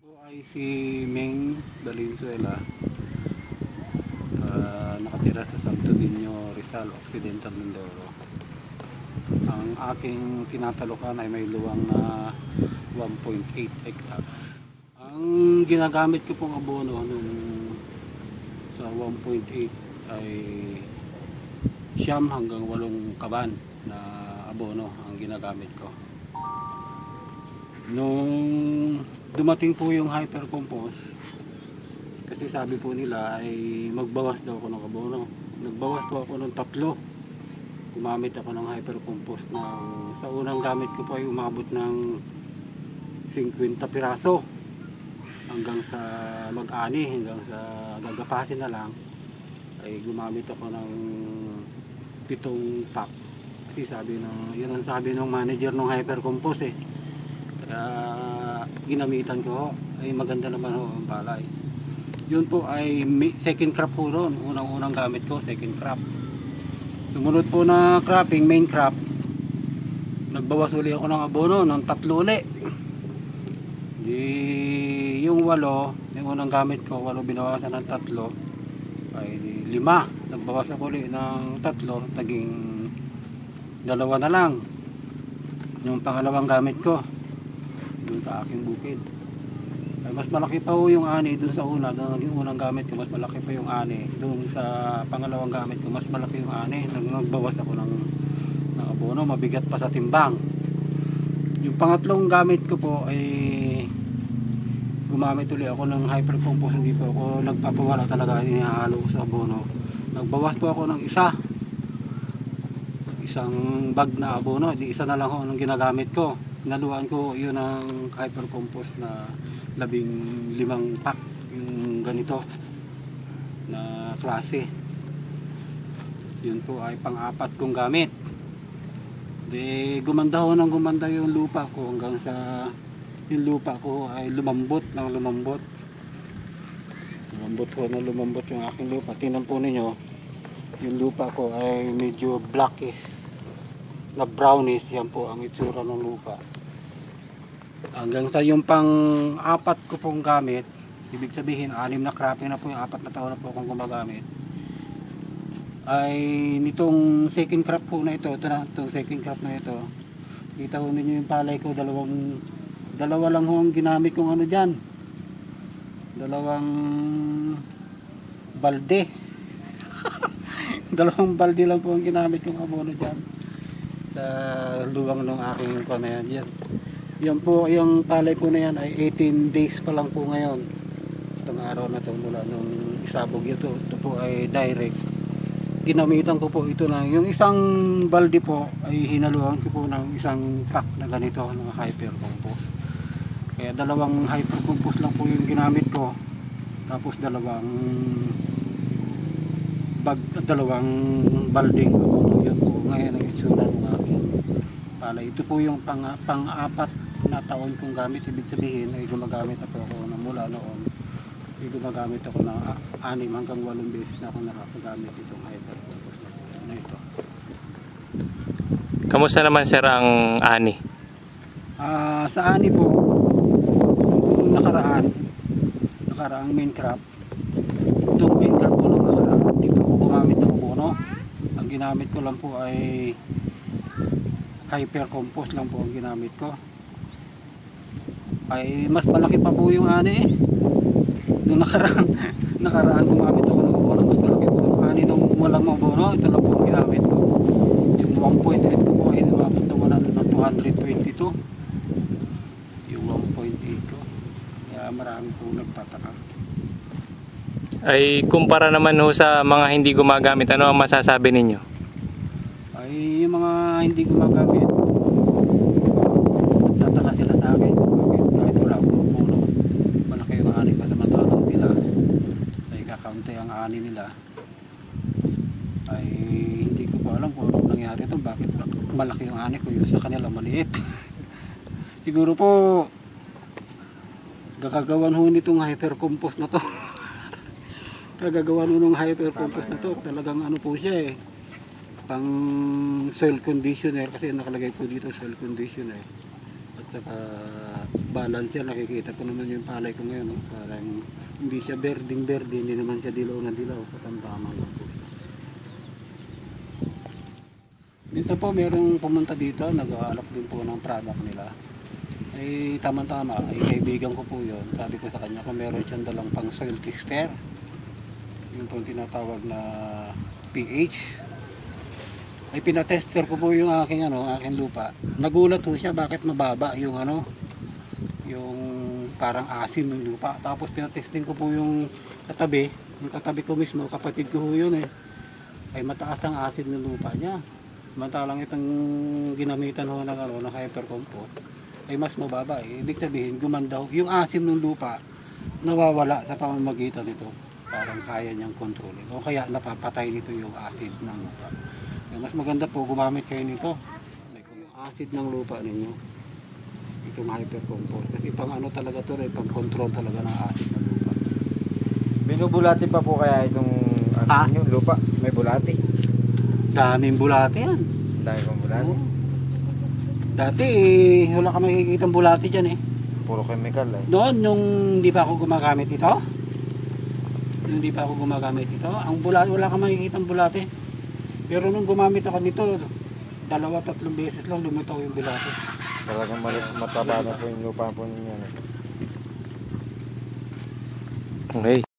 Ako ay si Meng Valenzuela, nakatira sa Santo Niño, Rizal, Occidental Mindoro. Ang aking tinatalukan ay may luwang na 1.8 hectares. Ang ginagamit ko pong abono nung sa 1.8 ay siyam hanggang 8 kaban na abono ang ginagamit ko. Nung dumating po yung hypercompost, kasi sabi po nila ay magbawas daw ako ng abono. Nagbawas po ako ng 3. Gumamit ako ng hypercompost na sa unang gamit ko po ay umabot ng 50 piraso hanggang sa mag-ani, hanggang sa gagapasin na lang ay gumamit ako ng 7 pack. Kasi yun ang sabi ng manager ng hypercompost eh. Kaya ginamitan ko, ay maganda naman ho ang palay. Yun po ay second crop po noon. Unang gamit ko, second crop. Sumunod po na cropping, main crop. Nagbawas uli ako ng abono ng 3 uli. Yung 8, yung unang gamit ko, 8 binawasan ng 3, ay 5. Nagbawas ako uli ng 3, naging 2 na lang. Yung pangalawang gamit ko, dun sa aking bukid. Ay mas malaki pa ho yung ani dun sa una, dun naging unang gamit ko, mas malaki pa yung ani. Dun sa pangalawang gamit ko, mas malaki yung ani. Nagbawas ako ng abono, mabigat pa sa timbang. Yung pangatlong gamit ko po ay gumamit ulit ako ng hypercompost. Hindi po ako nagpapawala talaga, inihalo sa abono. Nagbawas po ako ng isang bag na abono, isa na lang ho ang ginagamit ko. Naluan ko yun ang hypercompost na 15 pack, yung ganito na klase. Yun po ay pang-4 kong gamit. Gumanda ho ng gumanda yung lupa ko hanggang sa yung lupa ko ay lumambot lumambot yung aking lupa. Tingnan po ninyo, yung lupa ko ay medyo blackish na brownish. Yan po ang itsura ng lupa. Hanggang sa yung pang-4 ko pong gamit, ibig sabihin 6 na cropping na po, yung 4 na taon na po akong gumagamit, ay nitong second crop po na ito itong second crop na ito, kita ho ninyo yung palay ko, dalawa lang ho ang ginamit kong ano dyan, 2 balde. 2 balde lang po ang ginamit kong abono dyan sa luwang ng aking na yan. Yan po, yung palay ko na yan ay 18 days pa lang po ngayon. Itong araw na ito mula nung isabog ito. Ito po ay direct. Ginamitan ko po ito na. Yung isang balde po ay hinaluan ko po ng isang pack na ganito ng hypercompost. Kaya 2 hypercompost lang po yung ginamit ko. Tapos 2 balding abono. Yun po ngayon ang itsura ng aking palay. Ito po yung pang-4 na taon kong gamit. Ibig sabihin ay gumagamit ako na mula noon ay gumagamit ako ng 6 hanggang 8 beses na ako nakapagamit itong hypercompost na ito. Kamusta naman sir ang ani? Sa ani po, yung nakaraang main crop, itong main crop po nung nakaraan, hindi po ako gumamit ng abono. Ang ginamit ko lang po ay hypercompost lang po ang ginamit ko. Ay mas malaki pa po yung ani nung nakaraan gumamit ako ng abono. Mas malaki po yung ani nung walang abono. Ito lang po ang ginamit ko. Yung 1.8 ko po ay lumapit na 222 yung 1.8 ko. Kaya marami po nagtataka. Ay kumpara naman ho sa mga hindi gumagamit, ano ang masasabi ninyo? Ay yung mga hindi gumagamit, nagtataka sila sa akin kahit wala akong abono, malaki yung ani pa, samantalang nila ay kakaunti ang ani nila. Ay hindi ko pa alam kung anong nangyari ito, bakit malaki yung ani ko, yung sa kanila maliit. Siguro po gagagawan ho nitong hypercompost na to. Gagagawan ho ng hypercompost na to, talagang ano po siya eh, pang soil conditioner, kasi nakalagay po dito soil conditioner. At Saka balance yan, nakikita ko naman yung palay ko ngayon. No? Parang hindi siya berding-berde, hindi naman siya dilaw na dilaw. Katamtaman lang po. Minsan po merong pumunta dito, nag-aalok din po ng product nila. Ay tama-tama, ay kaibigan ko po yun. Sabi ko sa kanya kung meron siyang dalang pang soil tester. Yung po yung tinatawag na pH. Ay pinatester ko po yung aking aking lupa. Nagulat po siya bakit mababa yung yung parang asin ng lupa. Tapos pinatesting ko po yung katabi ko mismo, kapatid ko po yun eh. Ay mataas ang asin ng lupa niya. Samantalang itong ginamitan ho ng hyper compost ay mas mababa eh. Ibig sabihin gumanda ho. Yung asin ng lupa nawawala sa pamamagitan nito. Parang kaya niyang kontrolin. O kaya napapatay nito yung acid ng lupa. Mas maganda po gumamit kayo nito. Yung acid ng lupa ninyo. Itong hyper compost. Kasi pang talaga to, pang control talaga ng acid ng lupa. Binubulati pa po kaya itong yung lupa? May bulati? Daming bulate yan. Dahil pang bulati? Dati wala ka makikita bulate dyan eh. Puro chemical eh. Noon, nung hindi pa ako gumagamit ito, ang bulate, wala ka makikita bulate. Pero nung gumamit ako nito, 2-3 beses lang lumitaw yung bulate. Talagang mataba na po yung lupa po ninyo. Okay.